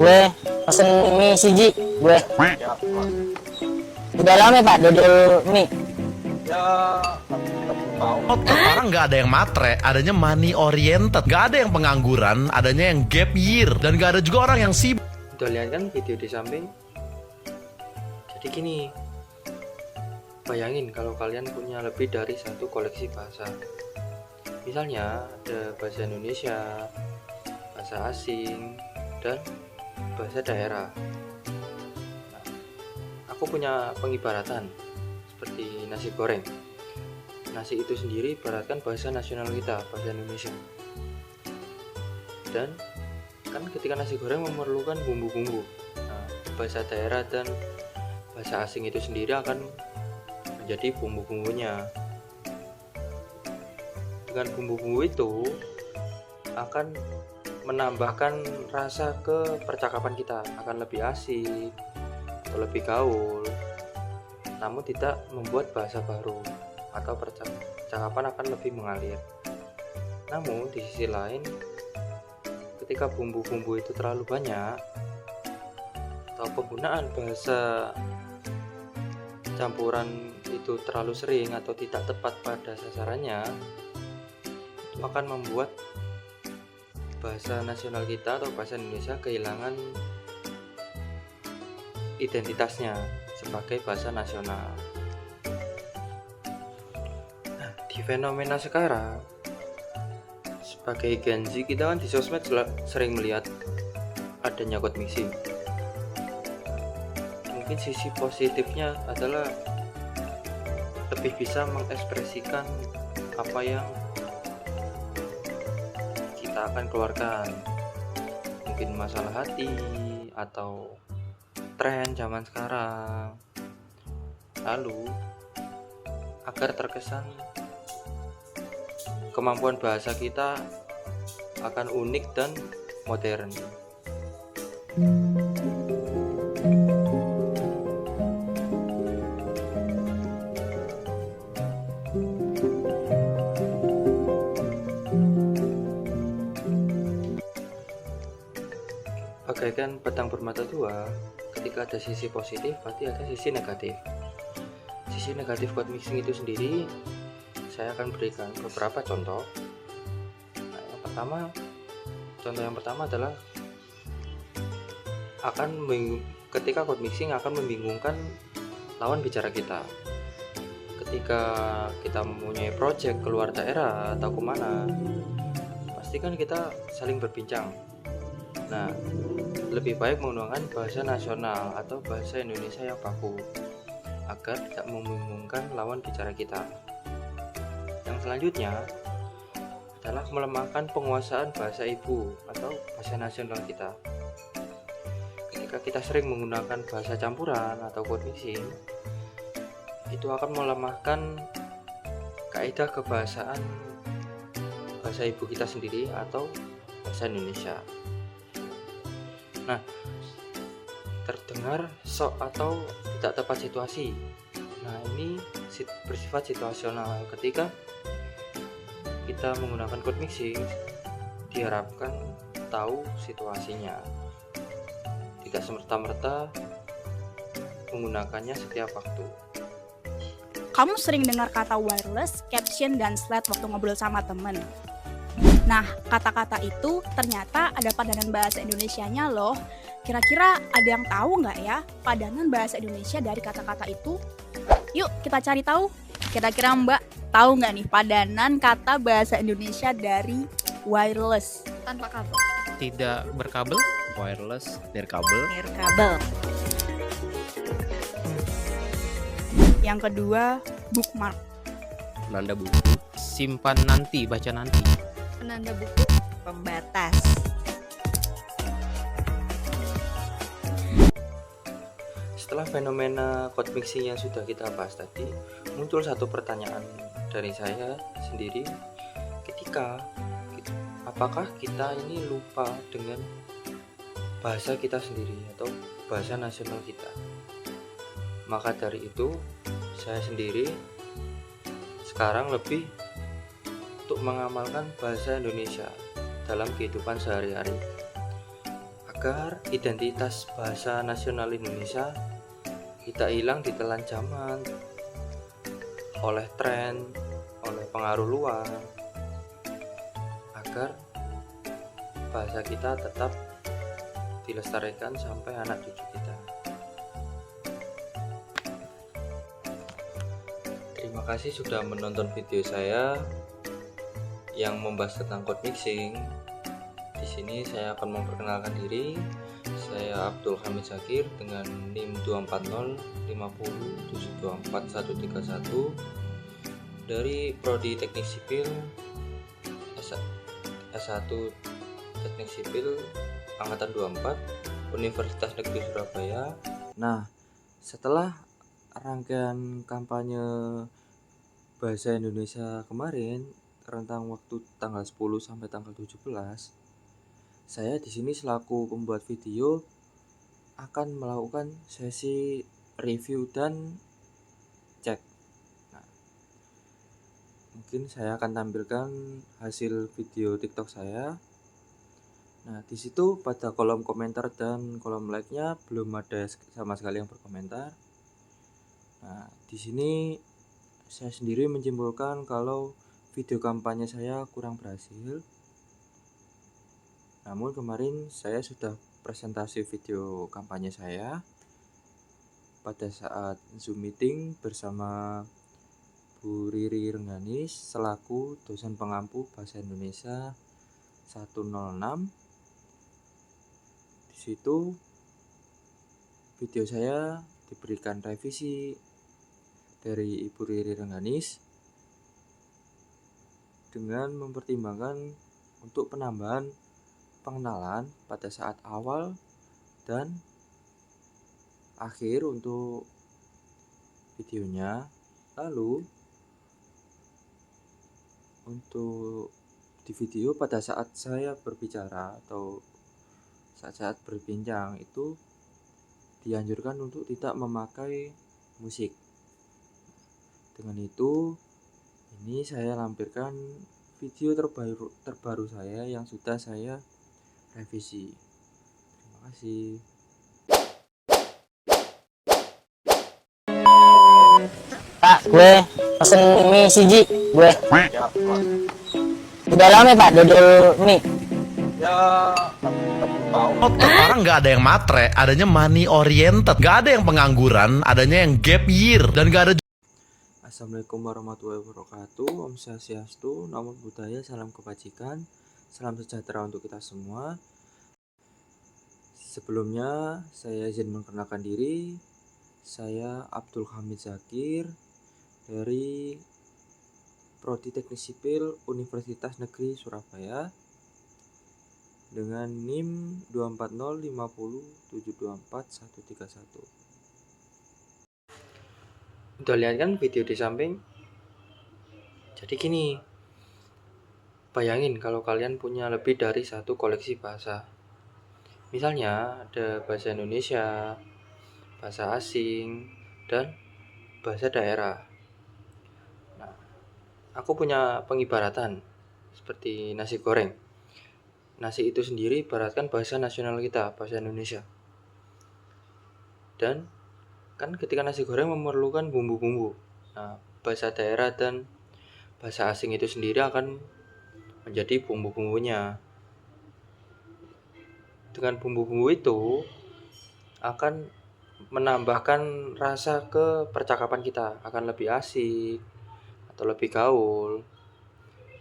Gue pesen mie siji gue. Ya, Udah lama ya, Pak dodol mie. ya mau. Orang nggak ada yang matre, adanya money oriented. Nggak ada yang pengangguran, adanya yang gap year. Dan nggak ada juga orang yang sibuk. Udah lihat kan video di samping? Jadi gini, bayangin kalau kalian punya lebih dari satu koleksi bahasa. Misalnya ada bahasa Indonesia, bahasa asing, dan bahasa daerah. Nah, aku punya pengibaratan seperti nasi goreng. Nasi itu sendiri ibaratkan bahasa nasional kita, bahasa Indonesia. Dan kan ketika nasi goreng memerlukan bumbu-bumbu. Nah, bahasa daerah dan bahasa asing itu sendiri akan menjadi bumbu-bumbunya. Dengan bumbu-bumbu itu akan menambahkan rasa ke percakapan kita, akan lebih asik atau lebih gaul, namun tidak membuat bahasa baru atau percakapan akan lebih mengalir. Namun di sisi lain, ketika bumbu-bumbu itu terlalu banyak atau penggunaan bahasa campuran itu terlalu sering atau tidak tepat pada sasarannya, itu akan membuat bahasa nasional kita atau bahasa Indonesia kehilangan identitasnya sebagai bahasa nasional. Nah, di fenomena sekarang sebagai Gen Z, kita kan di sosmed sering melihat adanya code mixing. Mungkin sisi positifnya adalah lebih bisa mengekspresikan apa yang kita akan keluarkan, mungkin masalah hati atau tren zaman sekarang. Lalu agar terkesan kemampuan bahasa kita akan unik dan modern. Bagaikan pedang bermata dua, ketika ada sisi positif pasti ada sisi negatif. Sisi negatif code mixing itu sendiri saya akan berikan beberapa contoh. Nah, contoh yang pertama adalah ketika code mixing akan membingungkan lawan bicara kita. Ketika kita mempunyai project keluar daerah atau kemana, pastikan kita saling berbincang. Nah, lebih baik menggunakan bahasa nasional atau bahasa Indonesia yang baku agar tidak membingungkan lawan bicara kita. Yang selanjutnya adalah melemahkan penguasaan bahasa ibu atau bahasa nasional kita. Ketika kita sering menggunakan bahasa campuran atau code mixing, itu akan melemahkan kaidah kebahasaan bahasa ibu kita sendiri atau bahasa Indonesia. Nah, terdengar sok atau tidak tepat situasi. Nah, ini bersifat situasional. Ketika kita menggunakan code mixing, diharapkan tahu situasinya, tidak semerta-merta menggunakannya setiap waktu. Kamu sering dengar kata wireless, caption, dan slide waktu ngobrol sama temen. Nah, kata-kata itu ternyata ada padanan bahasa Indonesianya loh. Kira-kira ada yang tahu nggak ya padanan bahasa Indonesia dari kata-kata itu? Yuk kita cari tahu. Kira-kira Mbak tahu nggak nih padanan kata bahasa Indonesia dari wireless? Tanpa kabel. Tidak berkabel, wireless, nirkabel. Nirkabel. Yang kedua, bookmark. Penanda buku, simpan nanti, baca nanti. Penanda buku. Pembatas. Setelah fenomena code mixing yang sudah kita bahas tadi, muncul satu pertanyaan dari saya sendiri, apakah kita ini lupa dengan bahasa kita sendiri atau bahasa nasional kita? Maka dari itu, saya sendiri sekarang lebih untuk mengamalkan bahasa Indonesia dalam kehidupan sehari-hari agar identitas bahasa nasional Indonesia tidak hilang ditelan zaman oleh tren, oleh pengaruh luar, agar bahasa kita tetap dilestarikan sampai anak cucu kita. Terima kasih sudah menonton video saya yang membahas tentang code mixing. Di sini saya akan memperkenalkan diri. Saya Abdul Hamid Zakir dengan NIM 24050724131 dari Prodi Teknik Sipil S1 Teknik Sipil Angkatan 24 Universitas Negeri Surabaya. Nah, setelah rangkaian kampanye bahasa Indonesia kemarin rentang waktu tanggal 10 sampai tanggal 17, saya di sini selaku pembuat video akan melakukan sesi review dan cek. Nah, mungkin saya akan tampilkan hasil video TikTok saya. Nah, di situ pada kolom komentar dan kolom like-nya belum ada sama sekali yang berkomentar. Nah, di sini saya sendiri menyimpulkan kalau video kampanye saya kurang berhasil. Namun kemarin saya sudah presentasi video kampanye saya pada saat Zoom meeting bersama Bu Riri Rengganis selaku dosen pengampu Bahasa Indonesia 106. Di situ video saya diberikan revisi dari Ibu Riri Rengganis dengan mempertimbangkan untuk penambahan pengenalan pada saat awal dan akhir untuk videonya. Lalu untuk di video pada saat saya berbicara atau saat berbincang itu dianjurkan untuk tidak memakai musik. Dengan itu ini saya lampirkan video terbaru saya yang sudah saya revisi. Terima kasih. Pak, gue pesen mie siji, gue. Ya, Pak. Udah lama Pak dodol mie. Ya, tahu. Sekarang nggak ada yang matre, adanya money oriented. Nggak ada yang pengangguran, adanya yang gap year. Dan nggak ada Assalamualaikum warahmatullahi wabarakatuh. Om Swastiastu, Namo Buddhaya, salam kebajikan, salam sejahtera untuk kita semua. Sebelumnya saya izin memperkenalkan diri. Saya Abdul Hamid Zakir dari Prodi Teknik Sipil Universitas Negeri Surabaya dengan NIM 24050724131. Udah lihat kan video di samping? Jadi gini, bayangin kalau kalian punya lebih dari satu koleksi bahasa. Misalnya ada bahasa Indonesia, bahasa asing, dan bahasa daerah. Nah, aku punya pengibaratan seperti nasi goreng. Nasi itu sendiri ibaratkan bahasa nasional kita, bahasa Indonesia. Dan kan ketika nasi goreng memerlukan bumbu-bumbu. Nah, bahasa daerah dan bahasa asing itu sendiri akan menjadi bumbu-bumbunya. Dengan bumbu-bumbu itu akan menambahkan rasa ke percakapan kita, akan lebih asik atau lebih gaul,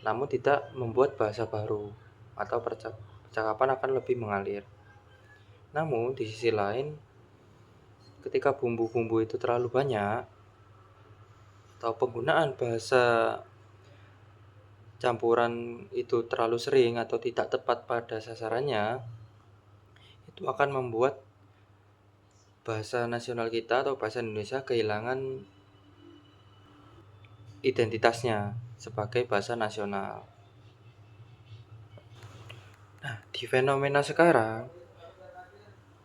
namun tidak membuat bahasa baru atau percakapan akan lebih mengalir. Namun di sisi lain, ketika bumbu-bumbu itu terlalu banyak atau penggunaan bahasa campuran itu terlalu sering atau tidak tepat pada sasarannya, itu akan membuat bahasa nasional kita atau bahasa Indonesia kehilangan identitasnya sebagai bahasa nasional. Nah, di fenomena sekarang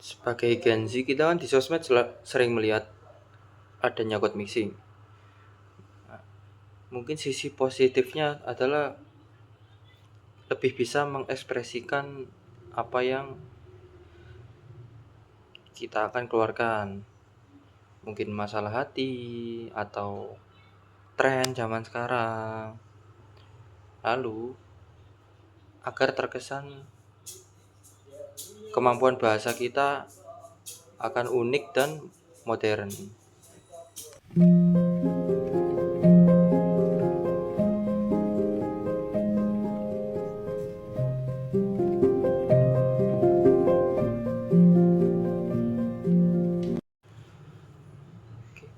sebagai Gen Z, kita kan di sosmed sering melihat adanya code mixing. Nah, mungkin sisi positifnya adalah lebih bisa mengekspresikan apa yang kita akan keluarkan. Mungkin masalah hati atau tren zaman sekarang. Lalu, agar terkesan kemampuan bahasa kita akan unik dan modern.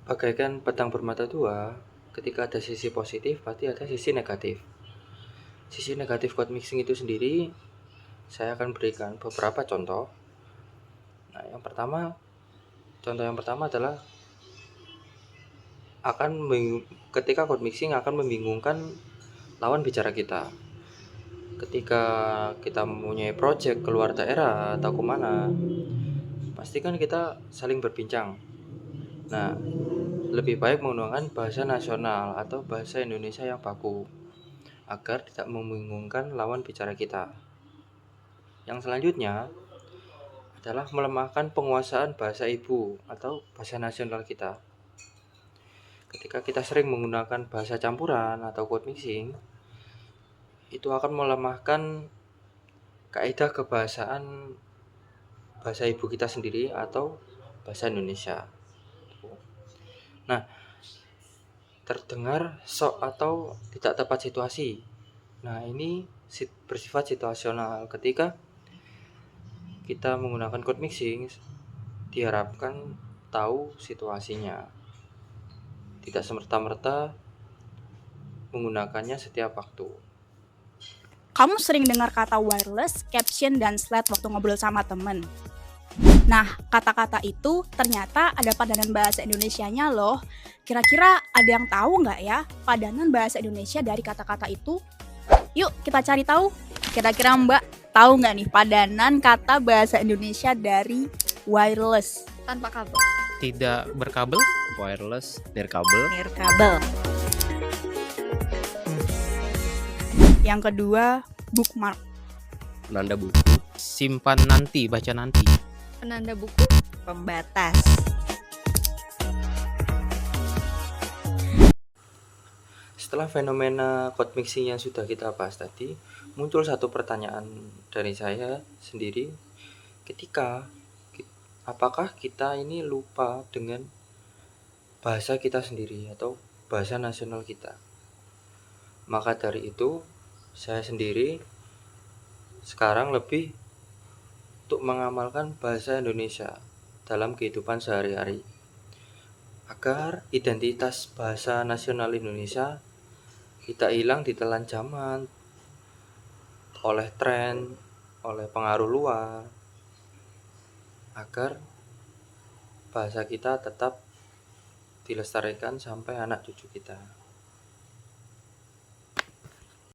Bagaikan pedang bermata dua, ketika ada sisi positif, pasti ada sisi negatif. Sisi negatif code mixing itu sendiri, saya akan berikan beberapa contoh. Nah, contoh yang pertama adalah ketika code mixing akan membingungkan lawan bicara kita. Ketika kita mempunyai project keluar daerah atau kemana, pastikan kita saling berbincang. Nah, lebih baik menggunakan bahasa nasional atau bahasa Indonesia yang baku agar tidak membingungkan lawan bicara kita. Yang selanjutnya adalah melemahkan penguasaan bahasa ibu atau bahasa nasional kita. Ketika kita sering menggunakan bahasa campuran atau code mixing, itu akan melemahkan kaidah kebahasaan bahasa ibu kita sendiri atau bahasa Indonesia. Nah, terdengar sok atau tidak tepat situasi. Nah, ini bersifat situasional. Ketika kita menggunakan code mixing, diharapkan tahu situasinya. Tidak semerta-merta menggunakannya setiap waktu. Kamu sering dengar kata wireless, caption, dan slide waktu ngobrol sama temen. Nah, kata-kata itu ternyata ada padanan bahasa Indonesianya loh. Kira-kira ada yang tahu nggak ya padanan bahasa Indonesia dari kata-kata itu? Yuk kita cari tahu. Kira-kira Mbak tahu nggak nih padanan kata bahasa Indonesia dari wireless? Tanpa kabel. Tidak berkabel. Wireless. Nirkabel. Nirkabel. Yang kedua, bookmark. Penanda buku. Simpan nanti, baca nanti. Penanda buku. Pembatas. Setelah fenomena code mixing yang sudah kita bahas tadi, muncul satu pertanyaan dari saya sendiri. Apakah kita ini lupa dengan bahasa kita sendiri atau bahasa nasional kita? Maka dari itu, saya sendiri sekarang lebih untuk mengamalkan bahasa Indonesia dalam kehidupan sehari-hari agar identitas bahasa nasional Indonesia tidak hilang ditelan zaman oleh tren, oleh pengaruh luar, agar bahasa kita tetap dilestarikan sampai anak cucu kita.